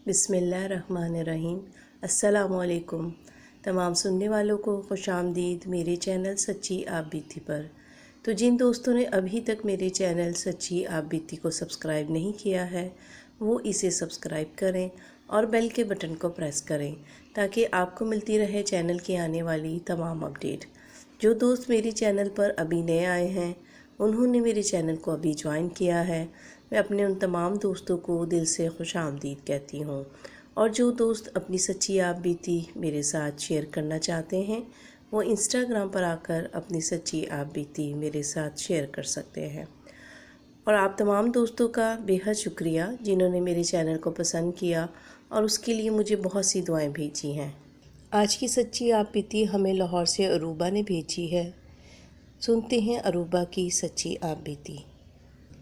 بسم اللہ الرحمن الرحیم۔ السلام علیکم تمام سننے والوں کو خوش آمدید میرے چینل سچی آپ بیتی پر۔ تو جن دوستوں نے ابھی تک میرے چینل سچی آپ بیتی کو سبسکرائب نہیں کیا ہے وہ اسے سبسکرائب کریں اور بیل کے بٹن کو پریس کریں تاکہ آپ کو ملتی رہے چینل کی آنے والی تمام اپڈیٹ۔ جو دوست میری چینل پر ابھی نئے آئے ہیں انہوں نے میرے چینل کو ابھی جوائن کیا ہے، میں اپنے ان تمام دوستوں کو دل سے خوش آمدید کہتی ہوں، اور جو دوست اپنی سچی آپ بیتی میرے ساتھ شیئر کرنا چاہتے ہیں وہ انسٹاگرام پر آ کر اپنی سچی آپ بیتی میرے ساتھ شیئر کر سکتے ہیں۔ اور آپ تمام دوستوں کا بے حد شکریہ جنہوں نے میرے چینل کو پسند کیا اور اس کے لیے مجھے بہت سی دعائیں بھیجی ہیں۔ آج کی سچی آپ بیتی ہمیں لاہور سے عروبہ نے بھیجی ہے۔ سنتے ہیں عروبہ کی سچی آپ بیتی۔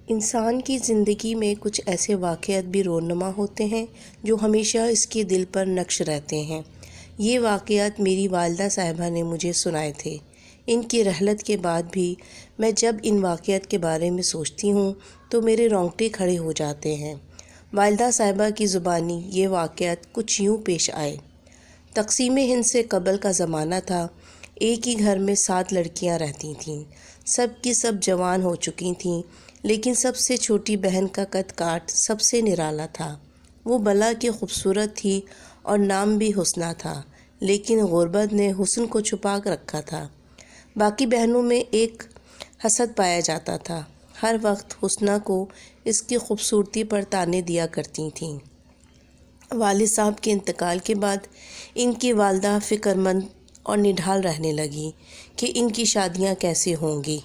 انسان کی زندگی میں کچھ ایسے واقعات بھی رونما ہوتے ہیں جو ہمیشہ اس کے دل پر نقش رہتے ہیں۔ یہ واقعات میری والدہ صاحبہ نے مجھے سنائے تھے۔ ان کی رحلت کے بعد بھی میں جب ان واقعات کے بارے میں سوچتی ہوں تو میرے رونگٹے کھڑے ہو جاتے ہیں۔ والدہ صاحبہ کی زبانی یہ واقعات کچھ یوں پیش آئے۔ تقسیم ہند سے قبل کا زمانہ تھا۔ ایک ہی گھر میں 7 لڑکیاں رہتی تھیں۔ سب کی سب جوان ہو چکی تھیں، لیکن سب سے چھوٹی بہن کا قد کاٹ سب سے نرالا تھا۔ وہ بلا کے خوبصورت تھی اور نام بھی حسنہ تھا، لیکن غربت نے حسن کو چھپا رکھا تھا۔ باقی بہنوں میں ایک حسد پایا جاتا تھا۔ ہر وقت حسنہ کو اس کی خوبصورتی پر طعنے دیا کرتی تھیں۔ والد صاحب کے انتقال کے بعد ان کی والدہ فکر مند اور نڈھال رہنے لگی کہ ان کی شادیاں کیسے ہوں گی۔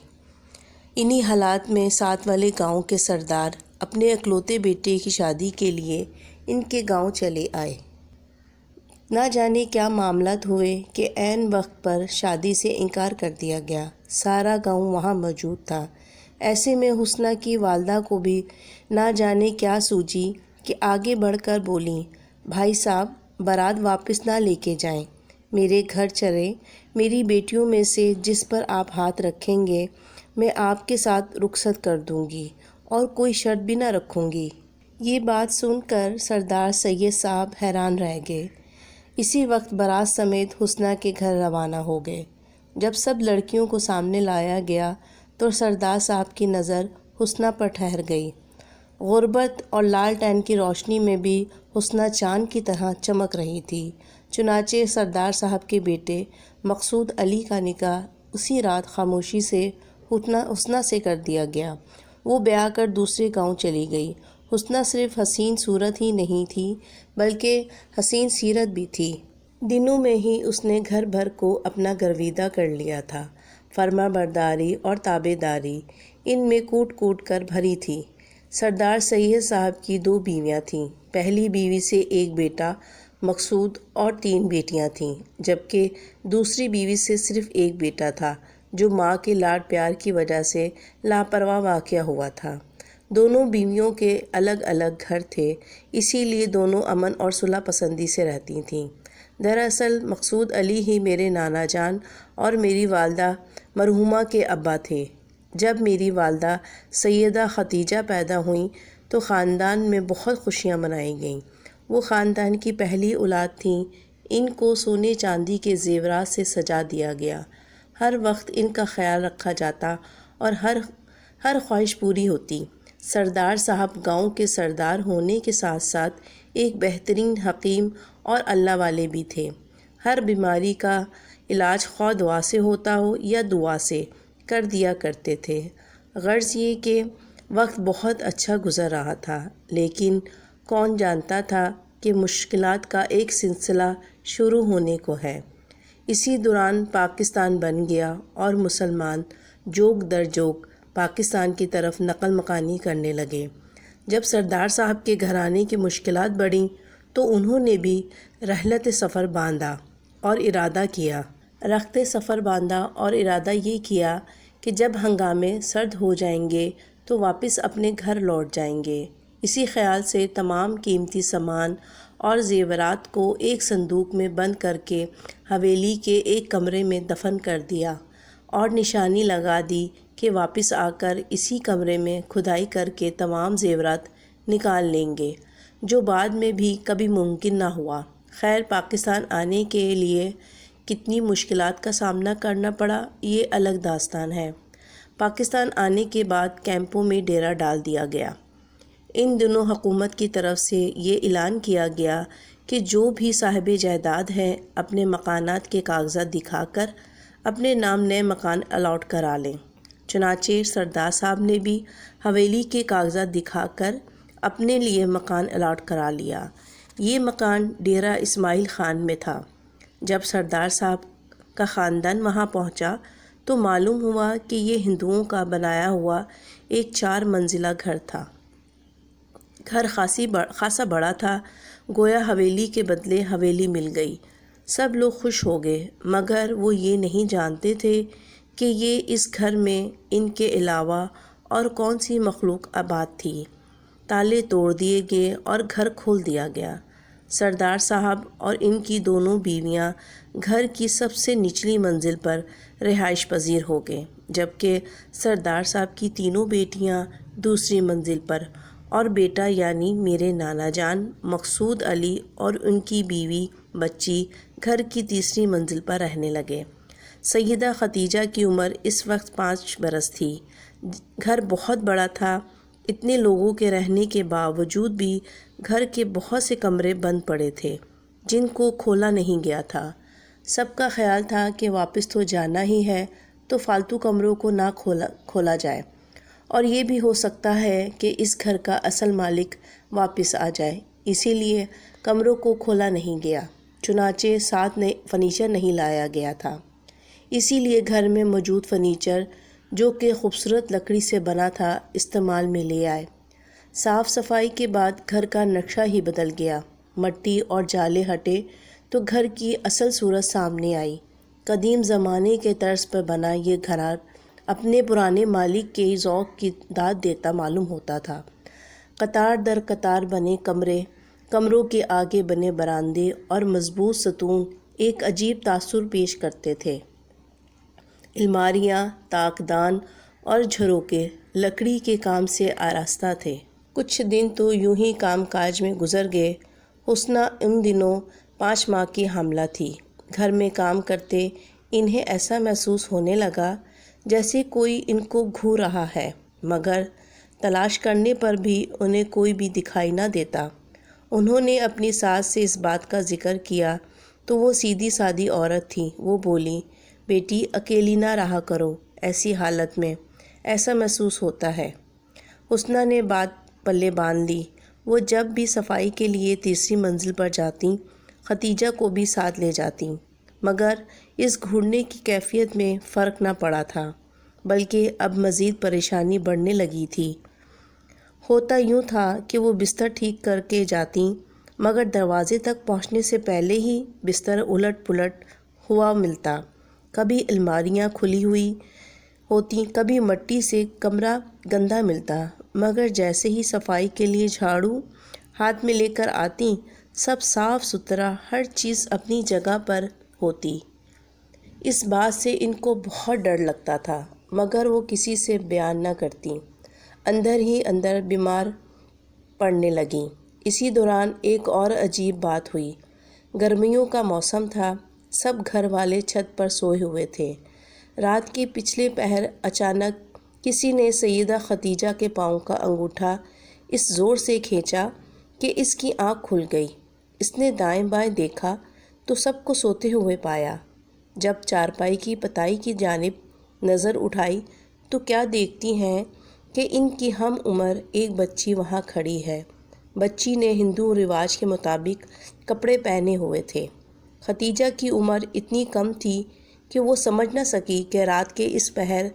انہی حالات میں ساتھ والے گاؤں کے سردار اپنے اکلوتے بیٹے کی شادی کے لیے ان کے گاؤں چلے آئے۔ نہ جانے کیا معاملات ہوئے کہ عین وقت پر شادی سے انکار کر دیا گیا۔ سارا گاؤں وہاں موجود تھا۔ ایسے میں حسنہ کی والدہ کو بھی نہ جانے کیا سوجی کہ آگے بڑھ کر بولیں، بھائی صاحب بارات واپس نہ لے کے جائیں، میرے گھر چلیں، میری بیٹیوں میں سے جس پر آپ ہاتھ رکھیں گے میں آپ کے ساتھ رخصت کر دوں گی اور کوئی شرط بھی نہ رکھوں گی۔ یہ بات سن کر سردار سید صاحب حیران رہ گئے۔ اسی وقت بارات سمیت حسنہ کے گھر روانہ ہو گئے۔ جب سب لڑکیوں کو سامنے لایا گیا تو سردار صاحب کی نظر حسنہ پر ٹھہر گئی۔ غربت اور لالٹین کی روشنی میں بھی حسنہ چاند کی طرح چمک رہی تھی۔ چنانچہ سردار صاحب کے بیٹے مقصود علی کا نکاح اسی رات خاموشی سے حسنہ سے کر دیا گیا۔ وہ بیاہ کر دوسرے گاؤں چلی گئی۔ حسنہ صرف حسین صورت ہی نہیں تھی بلکہ حسین سیرت بھی تھی۔ دنوں میں ہی اس نے گھر بھر کو اپنا گرویدہ کر لیا تھا۔ فرما برداری اور تابع داری ان میں کوٹ کوٹ کر بھری تھی۔ سردار سید صاحب کی 2 بیویاں تھیں۔ پہلی بیوی سے ایک بیٹا مقصود اور 3 بیٹیاں تھیں، جبکہ دوسری بیوی سے صرف ایک بیٹا تھا جو ماں کے لاڈ پیار کی وجہ سے لاپرواہ واقع ہوا تھا۔ دونوں بیویوں کے الگ الگ گھر تھے، اسی لیے دونوں امن اور صلح پسندی سے رہتی تھیں۔ دراصل مقصود علی ہی میرے نانا جان اور میری والدہ مرحومہ کے ابا تھے۔ جب میری والدہ سیدہ ختیجہ پیدا ہوئیں تو خاندان میں بہت خوشیاں منائی گئیں۔ وہ خاندان کی پہلی اولاد تھیں۔ ان کو سونے چاندی کے زیورات سے سجا دیا گیا۔ ہر وقت ان کا خیال رکھا جاتا اور ہر خواہش پوری ہوتی۔ سردار صاحب گاؤں کے سردار ہونے کے ساتھ ساتھ ایک بہترین حکیم اور اللہ والے بھی تھے۔ ہر بیماری کا علاج خواہ دعا سے ہوتا ہو یا دعا سے کر دیا کرتے تھے۔ غرض یہ کہ وقت بہت اچھا گزر رہا تھا، لیکن کون جانتا تھا کہ مشکلات کا ایک سلسلہ شروع ہونے کو ہے۔ اسی دوران پاکستان بن گیا اور مسلمان جوگ در جوگ پاکستان کی طرف نقل مکانی کرنے لگے۔ جب سردار صاحب کے گھرانے کی مشکلات بڑھیں تو انہوں نے بھی رحلت سفر باندھا اور ارادہ کیا۔ یہ کیا کہ جب ہنگامے سرد ہو جائیں گے تو واپس اپنے گھر لوٹ جائیں گے۔ اسی خیال سے تمام قیمتی سامان اور زیورات کو ایک صندوق میں بند کر کے حویلی کے ایک کمرے میں دفن کر دیا اور نشانی لگا دی کہ واپس آ کر اسی کمرے میں کھدائی کر کے تمام زیورات نکال لیں گے۔ جو بعد میں بھی کبھی ممکن نہ ہوا۔ خیر، پاکستان آنے کے لیے کتنی مشکلات کا سامنا کرنا پڑا، یہ الگ داستان ہے۔ پاکستان آنے کے بعد کیمپوں میں ڈیرا ڈال دیا گیا۔ ان دنوں حکومت کی طرف سے یہ اعلان کیا گیا کہ جو بھی صاحب جائیداد ہیں اپنے مکانات کے کاغذات دکھا کر اپنے نام نئے مکان الاٹ کرا لیں۔ چنانچہ سردار صاحب نے بھی حویلی کے کاغذات دکھا کر اپنے لیے مکان الاٹ کرا لیا۔ یہ مکان ڈیرہ اسماعیل خان میں تھا۔ جب سردار صاحب کا خاندان وہاں پہنچا تو معلوم ہوا کہ یہ ہندوؤں کا بنایا ہوا ایک 4 منزلہ گھر تھا۔ گھر خاصا بڑا تھا، گویا حویلی کے بدلے حویلی مل گئی۔ سب لوگ خوش ہو گئے، مگر وہ یہ نہیں جانتے تھے کہ یہ اس گھر میں ان کے علاوہ اور کون سی مخلوق آباد تھی۔ تالے توڑ دیے گئے اور گھر کھول دیا گیا۔ سردار صاحب اور ان کی دونوں بیویاں گھر کی سب سے نچلی منزل پر رہائش پذیر ہو گئے، جبکہ سردار صاحب کی تینوں بیٹیاں دوسری منزل پر اور بیٹا یعنی میرے نانا جان مقصود علی اور ان کی بیوی بچی گھر کی تیسری منزل پر رہنے لگے۔ سیدہ ختیجہ کی عمر اس وقت 5 برس تھی۔ گھر بہت بڑا تھا۔ اتنے لوگوں کے رہنے کے باوجود بھی گھر کے بہت سے کمرے بند پڑے تھے جن کو کھولا نہیں گیا تھا۔ سب کا خیال تھا کہ واپس تو جانا ہی ہے تو فالتو کمروں کو نہ کھولا جائے، اور یہ بھی ہو سکتا ہے کہ اس گھر کا اصل مالک واپس آ جائے، اسی لیے کمروں کو کھولا نہیں گیا۔ چنانچہ ساتھ فرنیچر نہیں لایا گیا تھا، اسی لیے گھر میں موجود فرنیچر جو کہ خوبصورت لکڑی سے بنا تھا استعمال میں لے آئے۔ صاف صفائی کے بعد گھر کا نقشہ ہی بدل گیا۔ مٹی اور جالے ہٹے تو گھر کی اصل صورت سامنے آئی۔ قدیم زمانے کے طرز پر بنا یہ گھر اپنے پرانے مالک کے ذوق کی داد دیتا معلوم ہوتا تھا۔ قطار در قطار بنے کمرے، کمروں کے آگے بنے براندے اور مضبوط ستون ایک عجیب تاثر پیش کرتے تھے۔ الماریاں، طاقدان اور جھروکے لکڑی کے کام سے آراستہ تھے۔ کچھ دن تو یوں ہی کام کاج میں گزر گئے۔ حسنہ ان دنوں 5 ماہ کی حاملہ تھی۔ گھر میں کام کرتے انہیں ایسا محسوس ہونے لگا جیسے کوئی ان کو گھور رہا ہے، مگر تلاش کرنے پر بھی انہیں کوئی بھی دکھائی نہ دیتا۔ انہوں نے اپنی ساس سے اس بات کا ذکر کیا تو وہ سیدھی سادی عورت تھی۔ وہ بولی، بیٹی اکیلی نہ رہا کرو، ایسی حالت میں ایسا محسوس ہوتا ہے۔ حسنہ نے بات پلے باندھ لی۔ وہ جب بھی صفائی کے لیے تیسری منزل پر جاتی ختیجہ کو بھی ساتھ لے جاتی، مگر اس گھورنے کی کیفیت میں فرق نہ پڑا تھا، بلکہ اب مزید پریشانی بڑھنے لگی تھی۔ ہوتا یوں تھا کہ وہ بستر ٹھیک کر کے جاتی، مگر دروازے تک پہنچنے سے پہلے ہی بستر الٹ پلٹ ہوا ملتا۔ کبھی الماریاں کھلی ہوئی ہوتی، کبھی مٹی سے کمرہ گندا ملتا، مگر جیسے ہی صفائی کے لیے جھاڑو ہاتھ میں لے کر آتی، سب صاف ستھرا، ہر چیز اپنی جگہ پر ہوتی۔ اس بات سے ان کو بہت ڈر لگتا تھا، مگر وہ کسی سے بیان نہ کرتی۔ اندر ہی اندر بیمار پڑنے لگیں۔ اسی دوران ایک اور عجیب بات ہوئی۔ گرمیوں کا موسم تھا، سب گھر والے چھت پر سوئے ہوئے تھے۔ رات کے پچھلے پہر اچانک کسی نے سیدہ ختیجہ کے پاؤں کا انگوٹھا اس زور سے کھینچا کہ اس کی آنکھ کھل گئی۔ اس نے دائیں بائیں دیکھا تو سب کو سوتے ہوئے پایا۔ جب چارپائی کی پتائی کی جانب نظر اٹھائی تو کیا دیکھتی ہیں کہ ان کی ہم عمر ایک بچی وہاں کھڑی ہے۔ بچی نے ہندو رواج کے مطابق کپڑے پہنے ہوئے تھے۔ ختیجہ کی عمر اتنی کم تھی کہ وہ سمجھ نہ سکی کہ رات کے اس پہر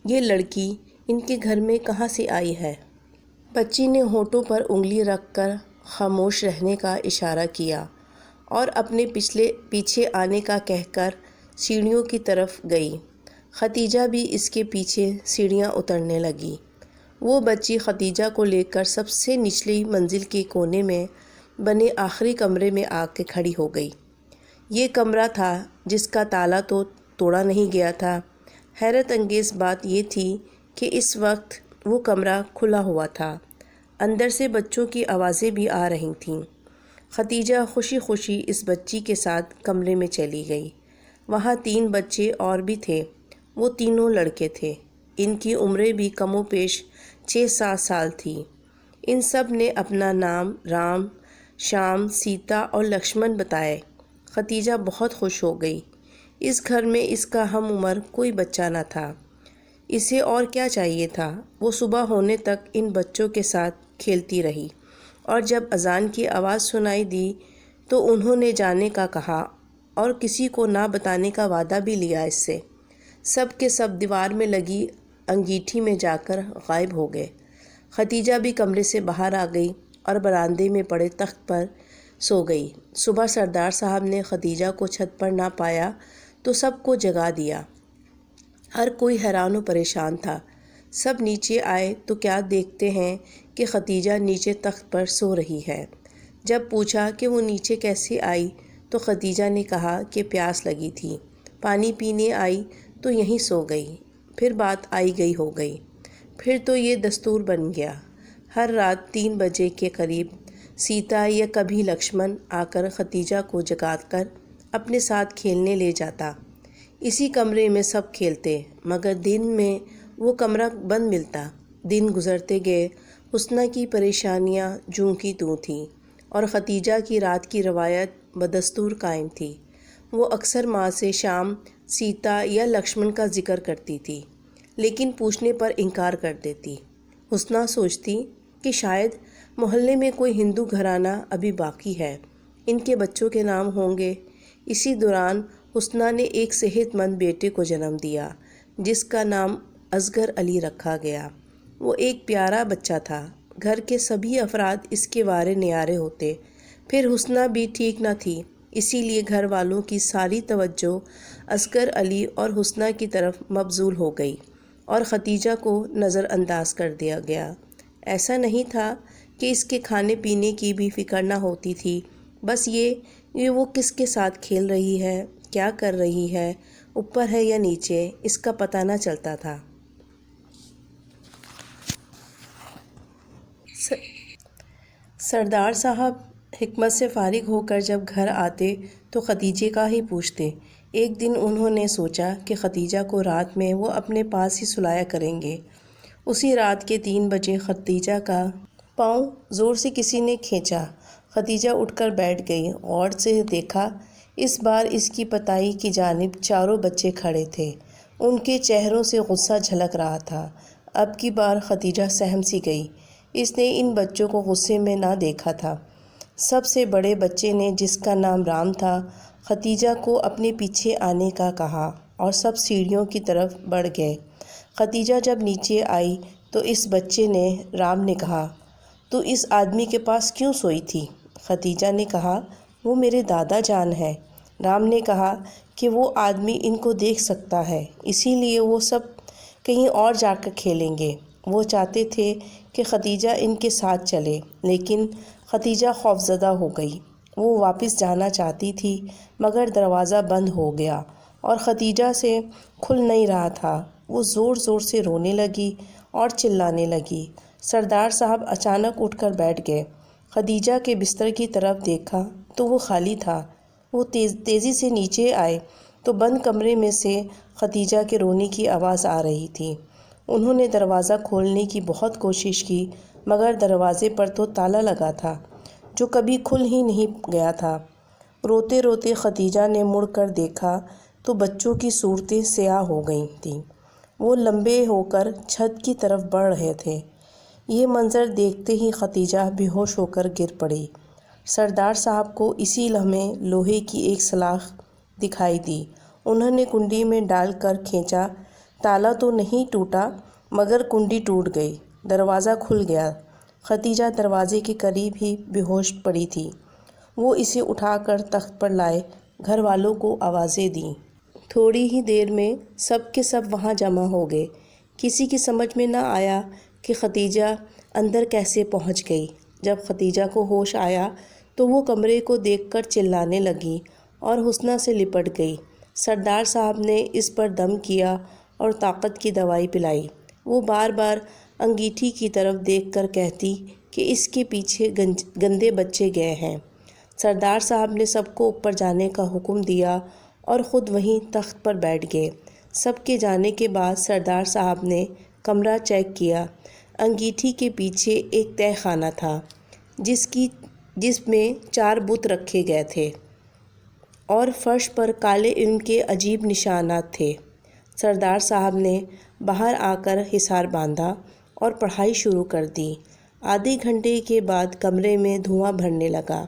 یہ لڑکی ان کے گھر میں کہاں سے آئی ہے۔ بچی نے ہونٹوں پر انگلی رکھ کر خاموش رہنے کا اشارہ کیا اور اپنے پیچھے آنے کا کہہ کر سیڑھیوں کی طرف گئی۔ ختیجہ بھی اس کے پیچھے سیڑھیاں اترنے لگی۔ وہ بچی ختیجہ کو لے کر سب سے نچلی منزل کے کونے میں بنے آخری کمرے میں آ کے کھڑی ہو گئی۔ یہ کمرہ تھا جس کا تالا تو توڑا نہیں گیا تھا۔ حیرت انگیز بات یہ تھی کہ اس وقت وہ کمرہ کھلا ہوا تھا۔ اندر سے بچوں کی آوازیں بھی آ رہی تھیں۔ ختیجہ خوشی خوشی اس بچی کے ساتھ کمرے میں چلی گئی۔ وہاں 3 بچے اور بھی تھے۔ وہ تینوں لڑکے تھے۔ ان کی عمریں بھی کم و بیش 6-7 سال تھی۔ ان سب نے اپنا نام رام، شام، سیتا اور لکشمن بتائے۔ ختیجہ بہت خوش ہو گئی۔ اس گھر میں اس کا ہم عمر کوئی بچہ نہ تھا۔ اسے اور کیا چاہیے تھا؟ وہ صبح ہونے تک ان بچوں کے ساتھ کھیلتی رہی، اور جب اذان کی آواز سنائی دی تو انہوں نے جانے کا کہا اور کسی کو نہ بتانے کا وعدہ بھی لیا۔ اس سے سب کے سب دیوار میں لگی انگیٹھی میں جا کر غائب ہو گئے۔ ختیجہ بھی کمرے سے باہر آ گئی اور برآمدے میں پڑے تخت پر سو گئی۔ صبح سردار صاحب نے ختیجہ کو چھت پر نہ پایا تو سب کو جگا دیا۔ ہر کوئی حیران و پریشان تھا۔ سب نیچے آئے تو کیا دیکھتے ہیں کہ ختیجہ نیچے تخت پر سو رہی ہے۔ جب پوچھا کہ وہ نیچے کیسے آئی تو ختیجہ نے کہا کہ پیاس لگی تھی، پانی پینے آئی تو یہیں سو گئی۔ پھر بات آئی گئی ہو گئی۔ پھر تو یہ دستور بن گیا۔ ہر رات 3 بجے کے قریب سیتا یا کبھی لکشمن آ کر ختیجہ کو جگا کر اپنے ساتھ کھیلنے لے جاتا۔ اسی کمرے میں سب کھیلتے، مگر دن میں وہ کمرہ بند ملتا۔ دن گزرتے گئے، حسنہ کی پریشانیاں جوں کی توں تھیں، اور ختیجہ کی رات کی روایت بدستور قائم تھی۔ وہ اکثر ماں سے شام، سیتا یا لکشمن کا ذکر کرتی تھی، لیکن پوچھنے پر انکار کر دیتی۔ حسنہ سوچتی کہ شاید محلے میں کوئی ہندو گھرانہ ابھی باقی ہے، ان کے بچوں کے نام ہوں گے۔ اسی دوران حسنہ نے ایک صحت مند بیٹے کو جنم دیا، جس کا نام اصغر علی رکھا گیا۔ وہ ایک پیارا بچہ تھا۔ گھر کے سبھی افراد اس کے وارے نیارے ہوتے۔ پھر حسنہ بھی ٹھیک نہ تھی، اسی لیے گھر والوں کی ساری توجہ اصغر علی اور حسنہ کی طرف مبذول ہو گئی، اور ختیجہ کو نظر انداز کر دیا گیا۔ ایسا نہیں تھا کہ اس کے کھانے پینے کی بھی فکر نہ ہوتی تھی، بس یہ وہ کس کے ساتھ کھیل رہی ہے، کیا کر رہی ہے، اوپر ہے یا نیچے، اس کا پتہ نہ چلتا تھا۔ سردار صاحب حکمت سے فارغ ہو کر جب گھر آتے تو ختیجے کا ہی پوچھتے۔ ایک دن انہوں نے سوچا کہ ختیجہ کو رات میں وہ اپنے پاس ہی سلایا کریں گے۔ اسی رات کے 3 بجے ختیجہ کا پاؤں زور سے کسی نے کھینچا۔ ختیجہ اٹھ کر بیٹھ گئی، غور سے دیکھا۔ اس بار اس کی پتائی کی جانب 4 بچے کھڑے تھے۔ ان کے چہروں سے غصہ جھلک رہا تھا۔ اب کی بار ختیجہ سہم سی گئی۔ اس نے ان بچوں کو غصے میں نہ دیکھا تھا۔ سب سے بڑے بچے نے، جس کا نام رام تھا، ختیجہ کو اپنے پیچھے آنے کا کہا اور سب سیڑھیوں کی طرف بڑھ گئے۔ ختیجہ جب نیچے آئی تو اس بچے نے، رام نے کہا، تو اس آدمی کے پاس کیوں سوئی تھی؟ ختیجہ نے کہا، وہ میرے دادا جان ہے۔ رام نے کہا کہ وہ آدمی ان کو دیکھ سکتا ہے، اسی لیے وہ سب کہیں اور جا کر کھیلیں گے۔ وہ چاہتے تھے کہ ختیجہ ان کے ساتھ چلے، لیکن ختیجہ خوفزدہ ہو گئی۔ وہ واپس جانا چاہتی تھی، مگر دروازہ بند ہو گیا اور ختیجہ سے کھل نہیں رہا تھا۔ وہ زور زور سے رونے لگی اور چلانے لگی۔ سردار صاحب اچانک اٹھ کر بیٹھ گئے۔ ختیجہ کے بستر کی طرف دیکھا تو وہ خالی تھا۔ وہ تیزی سے نیچے آئے تو بند کمرے میں سے ختیجہ کے رونے کی آواز آ رہی تھی۔ انہوں نے دروازہ کھولنے کی بہت کوشش کی، مگر دروازے پر تو تالا لگا تھا، جو کبھی کھل ہی نہیں گیا تھا۔ روتے روتے ختیجہ نے مڑ کر دیکھا تو بچوں کی صورتیں سیاہ ہو گئی تھیں۔ وہ لمبے ہو کر چھت کی طرف بڑھ رہے تھے۔ یہ منظر دیکھتے ہی ختیجہ بے ہوش ہو کر گر پڑی۔ سردار صاحب کو اسی لمحے لوہے کی ایک سلاخ دکھائی دی۔ انہوں نے کنڈی میں ڈال کر کھینچا۔ تالا تو نہیں ٹوٹا، مگر کنڈی ٹوٹ گئی۔ دروازہ کھل گیا۔ ختیجہ دروازے کے قریب ہی بے ہوش پڑی تھی۔ وہ اسے اٹھا کر تخت پر لائے، گھر والوں کو آوازیں دیں۔ تھوڑی ہی دیر میں سب کے سب وہاں جمع ہو گئے۔ کسی کی سمجھ میں نہ آیا کہ ختیجہ اندر کیسے پہنچ گئی۔ جب ختیجہ کو ہوش آیا تو وہ کمرے کو دیکھ کر چلانے لگی اور حسنہ سے لپٹ گئی۔ سردار صاحب نے اس پر دم کیا اور طاقت کی دوائی پلائی۔ وہ بار بار انگیٹھی کی طرف دیکھ کر کہتی کہ اس کے پیچھے گندے بچے گئے ہیں۔ سردار صاحب نے سب کو اوپر جانے کا حکم دیا اور خود وہیں تخت پر بیٹھ گئے۔ سب کے جانے کے بعد سردار صاحب نے کمرہ چیک کیا۔ انگیٹھی کے پیچھے ایک تہہ خانہ تھا جس میں 4 بت رکھے گئے تھے اور فرش پر کالے علم کے عجیب نشانات تھے۔ سردار صاحب نے باہر آ کر حصار باندھا اور پڑھائی شروع کر دی۔ آدھے گھنٹے کے بعد کمرے میں دھواں بھرنے لگا۔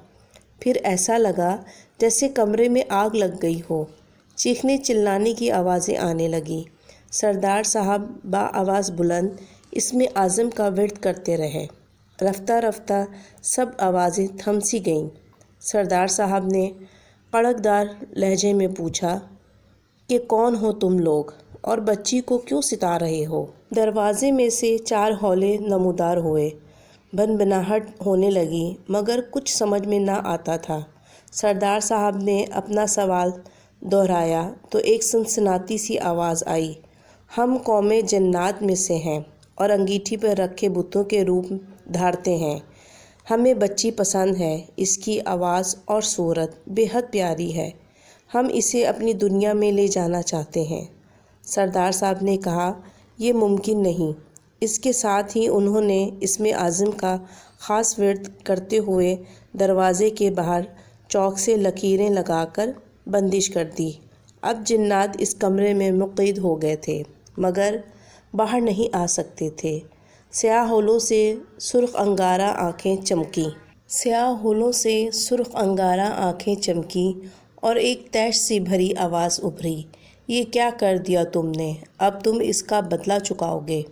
پھر ایسا لگا جیسے کمرے میں آگ لگ گئی ہو۔ چیخنے چلانے کی آوازیں آنے لگیں۔ سردار صاحب بآواز بلند اسم اعظم کا ورد کرتے رہے۔ رفتہ رفتہ سب آوازیں تھم سی گئیں۔ سردار صاحب نے کڑکدار لہجے میں پوچھا کہ کون ہو تم لوگ اور بچی کو کیوں ستا رہے ہو؟ دروازے میں سے 4 ہولے نمودار ہوئے۔ بنبناہٹ ہونے لگی مگر کچھ سمجھ میں نہ آتا تھا۔ سردار صاحب نے اپنا سوال دہرایا تو ایک سنسناتی سی آواز آئی، ہم قوم جنات میں سے ہیں اور انگیٹھی پر رکھے بتوں کے روپ دھارتے ہیں۔ ہمیں بچی پسند ہے، اس کی آواز اور صورت بے حد پیاری ہے، ہم اسے اپنی دنیا میں لے جانا چاہتے ہیں۔ سردار صاحب نے کہا، یہ ممکن نہیں۔ اس کے ساتھ ہی انہوں نے اسم اعظم کا خاص ورد کرتے ہوئے دروازے کے باہر چاک سے لکیریں لگا کر بندش کر دی۔ اب جنات اس کمرے میں مقید ہو گئے تھے مگر باہر نہیں آ سکتے تھے۔ سیاہ ہولوں سے سرخ انگارہ آنکھیں چمکیں اور ایک طیش سی بھری آواز ابھری، یہ کیا کر دیا تم نے؟ اب تم اس کا بدلہ چکاؤ گے۔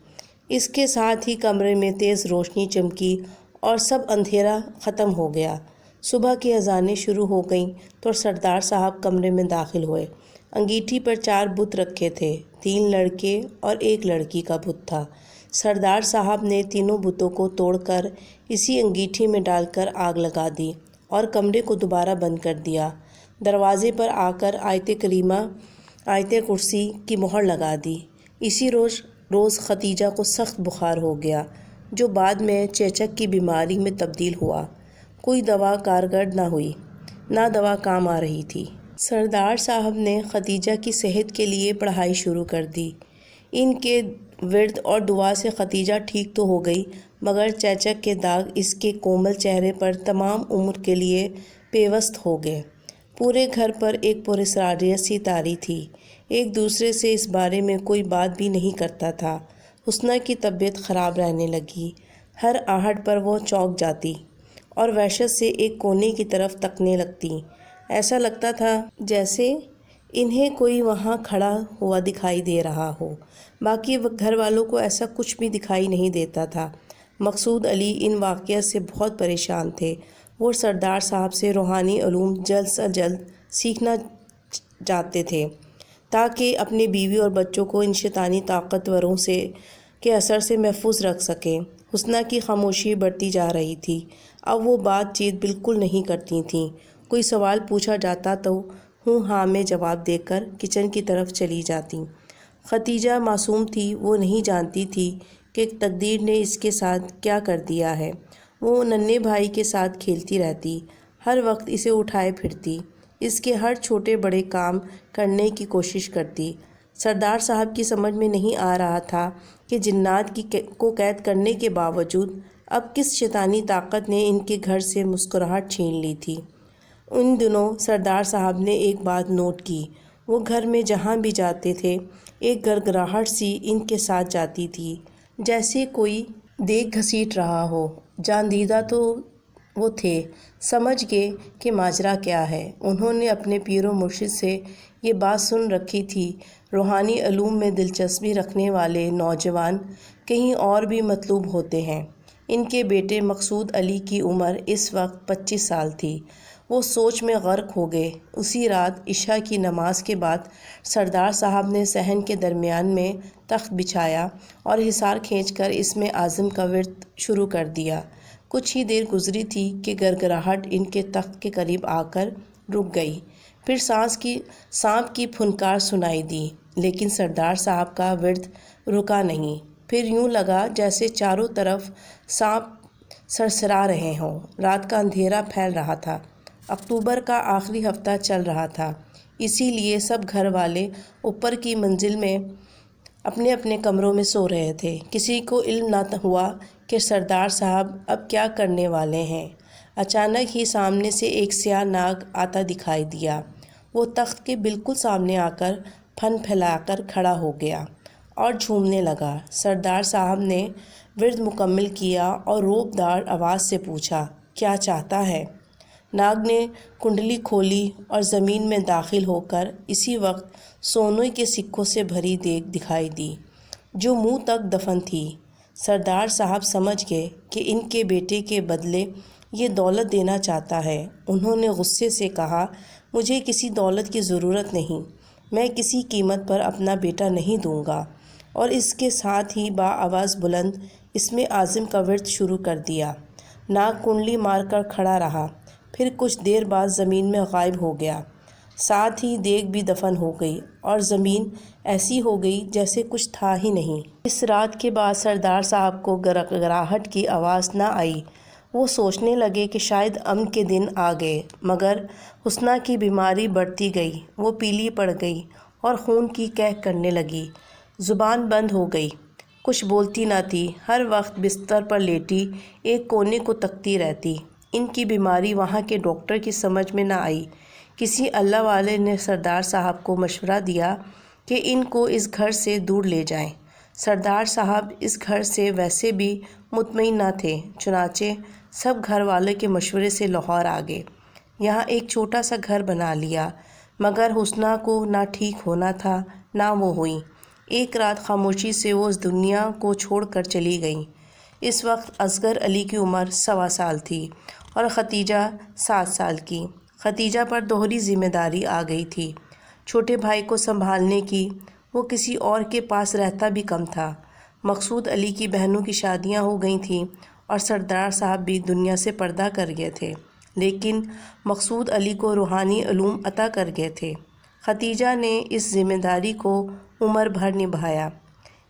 اس کے ساتھ ہی کمرے میں تیز روشنی چمکی اور سب اندھیرا ختم ہو گیا۔ صبح کی اذانیں شروع ہو گئیں تو سردار صاحب کمرے میں داخل ہوئے۔ انگیٹھی پر 4 بت رکھے تھے، 3 لڑکے اور 1 لڑکی کا بت تھا۔ سردار صاحب نے تینوں بتوں کو توڑ کر اسی انگیٹھی میں ڈال کر آگ لگا دی اور کمرے کو دوبارہ بند کر دیا۔ دروازے پر آ کر آیت کریمہ آیت کرسی کی مہر لگا دی۔ اسی روز ختیجہ کو سخت بخار ہو گیا جو بعد میں چیچک کی بیماری میں تبدیل ہوا۔ کوئی دوا کارگر نہ ہوئی، نہ دوا کام آ رہی تھی۔ سردار صاحب نے ختیجہ کی صحت کے لیے پڑھائی شروع کر دی۔ ان کے ورد اور دعا سے ختیجہ ٹھیک تو ہو گئی مگر چیچک کے داغ اس کے کومل چہرے پر تمام عمر کے لیے پیوست ہو گئے۔ پورے گھر پر ایک پراسرار سی طاری تھی۔ ایک دوسرے سے اس بارے میں کوئی بات بھی نہیں کرتا تھا۔ حسنہ کی طبیعت خراب رہنے لگی۔ ہر آہٹ پر وہ چونک جاتی اور وحشت سے ایک کونے کی طرف تکنے لگتی۔ ایسا لگتا تھا جیسے انہیں کوئی وہاں کھڑا ہوا دکھائی دے رہا ہو۔ باقی گھر والوں کو ایسا کچھ بھی دکھائی نہیں دیتا تھا۔ مقصود علی ان واقعات سے بہت پریشان تھے۔ وہ سردار صاحب سے روحانی علوم جلد سے جلد سیکھنا چاہتے تھے تاکہ اپنی بیوی اور بچوں کو ان شیطانی طاقتوروں کے اثر سے محفوظ رکھ سکیں۔ حسنہ کی خاموشی بڑھتی جا رہی تھی۔ اب وہ بات چیت بالکل نہیں کرتی تھیں۔ کوئی سوال پوچھا جاتا تو ہوں ہاں میں جواب دے کر کچن کی طرف چلی جاتی۔ ختیجہ معصوم تھی، وہ نہیں جانتی تھی کہ تقدیر نے اس کے ساتھ کیا کر دیا ہے۔ وہ ننھے بھائی کے ساتھ کھیلتی رہتی، ہر وقت اسے اٹھائے پھرتی، اس کے ہر چھوٹے بڑے کام کرنے کی کوشش کرتی۔ سردار صاحب کی سمجھ میں نہیں آ رہا تھا کہ جنات کو قید کرنے کے باوجود اب کس شیطانی طاقت نے ان کے گھر سے مسکراہٹ چھین لی تھی۔ ان دنوں سردار صاحب نے ایک بات نوٹ کی، وہ گھر میں جہاں بھی جاتے تھے ایک گڑگڑاہٹ سی ان کے ساتھ جاتی تھی، جیسے کوئی دیگ گھسیٹ رہا ہو۔ جان دیدہ تو وہ تھے، سمجھ گئے کہ ماجرا کیا ہے۔ انہوں نے اپنے پیر و مرشد سے یہ بات سن رکھی تھی، روحانی علوم میں دلچسپی رکھنے والے نوجوان کہیں اور بھی مطلوب ہوتے ہیں۔ ان کے بیٹے مقصود علی کی عمر اس وقت 25 سال تھی۔ وہ سوچ میں غرق ہو گئے۔ اسی رات عشاء کی نماز کے بعد سردار صاحب نے صحن کے درمیان میں تخت بچھایا اور حصار کھینچ کر اسم اعظم کا ورد شروع کر دیا۔ کچھ ہی دیر گزری تھی کہ گڑگڑاہٹ ان کے تخت کے قریب آ کر رک گئی، پھر سانپ کی پھنکار سنائی دی، لیکن سردار صاحب کا ورد رکا نہیں۔ پھر یوں لگا جیسے چاروں طرف سرسرا رہے ہوں۔ رات کا اندھیرا پھیل رہا تھا۔ اکتوبر کا آخری ہفتہ چل رہا تھا، اسی لیے سب گھر والے اوپر کی منزل میں اپنے اپنے کمروں میں سو رہے تھے۔ کسی کو علم نہ ہوا کہ سردار صاحب اب کیا کرنے والے ہیں۔ اچانک ہی سامنے سے ایک سیاہ ناگ آتا دکھائی دیا۔ وہ تخت کے بالکل سامنے آ کر پھن پھیلا کر کھڑا ہو گیا اور جھومنے لگا۔ سردار صاحب نے ورد مکمل کیا اور روب دار آواز سے پوچھا، کیا چاہتا ہے؟ ناگ نے کنڈلی کھولی اور زمین میں داخل ہو کر اسی وقت سونے کے سکوں سے بھری دیگ دکھائی دی، جو منہ تک دفن تھی۔ سردار صاحب سمجھ گئے کہ ان کے بیٹے کے بدلے یہ دولت دینا چاہتا ہے۔ انہوں نے غصے سے کہا، مجھے کسی دولت کی ضرورت نہیں، میں کسی قیمت پر اپنا بیٹا نہیں دوں گا۔ اور اس کے ساتھ ہی بآواز بلند اسم اعظم کا ورد شروع کر دیا۔ ناگ کنڈلی مار کر کھڑا رہا، پھر کچھ دیر بعد زمین میں غائب ہو گیا۔ ساتھ ہی دیگ بھی دفن ہو گئی اور زمین ایسی ہو گئی جیسے کچھ تھا ہی نہیں۔ اس رات کے بعد سردار صاحب کو گڑگڑاہٹ کی آواز نہ آئی۔ وہ سوچنے لگے کہ شاید امن کے دن آ گئے، مگر حسنہ کی بیماری بڑھتی گئی۔ وہ پیلی پڑ گئی اور خون کی کہہ کرنے لگی۔ زبان بند ہو گئی، کچھ بولتی نہ تھی، ہر وقت بستر پر لیٹی ایک کونے کو تکتی رہتی۔ ان کی بیماری وہاں کے ڈاکٹر کی سمجھ میں نہ آئی۔ کسی اللہ والے نے سردار صاحب کو مشورہ دیا کہ ان کو اس گھر سے دور لے جائیں۔ سردار صاحب اس گھر سے ویسے بھی مطمئن نہ تھے، چنانچہ سب گھر والوں کے مشورے سے لاہور آ گئے۔ یہاں ایک چھوٹا سا گھر بنا لیا، مگر حسنہ کو نہ ٹھیک ہونا تھا نہ وہ ہوئی۔ ایک رات خاموشی سے وہ اس دنیا کو چھوڑ کر چلی گئیں۔ اس وقت اصغر علی کی عمر 1.25 سال تھی اور ختیجہ 7 سال کی۔ ختیجہ پر دوہری ذمہ داری آ گئی تھی، چھوٹے بھائی کو سنبھالنے کی۔ وہ کسی اور کے پاس رہتا بھی کم تھا۔ مقصود علی کی بہنوں کی شادیاں ہو گئی تھیں اور سردار صاحب بھی دنیا سے پردہ کر گئے تھے، لیکن مقصود علی کو روحانی علوم عطا کر گئے تھے۔ ختیجہ نے اس ذمہ داری کو عمر بھر نبھایا۔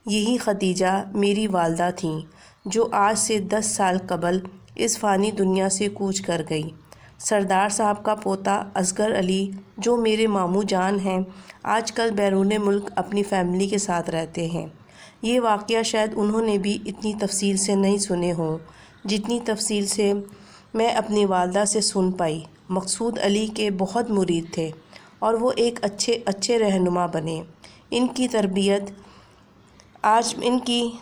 یہی ختیجہ میری والدہ تھیں، جو آج سے 10 سال قبل اس فانی دنیا سے کوچ کر گئی۔ سردار صاحب کا پوتا اصغر علی، جو میرے ماموں جان ہیں، آج کل بیرون ملک اپنی فیملی کے ساتھ رہتے ہیں۔ یہ واقعہ شاید انہوں نے بھی اتنی تفصیل سے نہیں سنے ہوں جتنی تفصیل سے میں اپنی والدہ سے سن پائی۔ مقصود علی کے بہت مرید تھے اور وہ ایک اچھے رہنما بنے۔ ان کی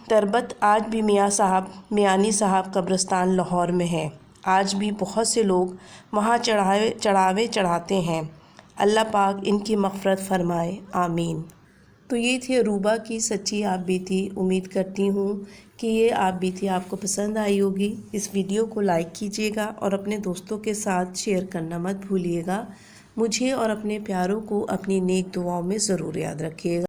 تربت آج بھی میانی صاحب قبرستان لاہور میں ہے۔ آج بھی بہت سے لوگ وہاں چڑھاوے چڑھاتے ہیں۔ اللہ پاک ان کی مغفرت فرمائے، آمین۔ تو یہ تھی عروبہ کی سچی آپ بیتی۔ امید کرتی ہوں کہ یہ آپ بیتی آپ کو پسند آئی ہوگی۔ اس ویڈیو کو لائک کیجیے گا اور اپنے دوستوں کے ساتھ شیئر کرنا مت بھولیے گا۔ مجھے اور اپنے پیاروں کو اپنی نیک دعاؤں میں ضرور یاد رکھیے گا۔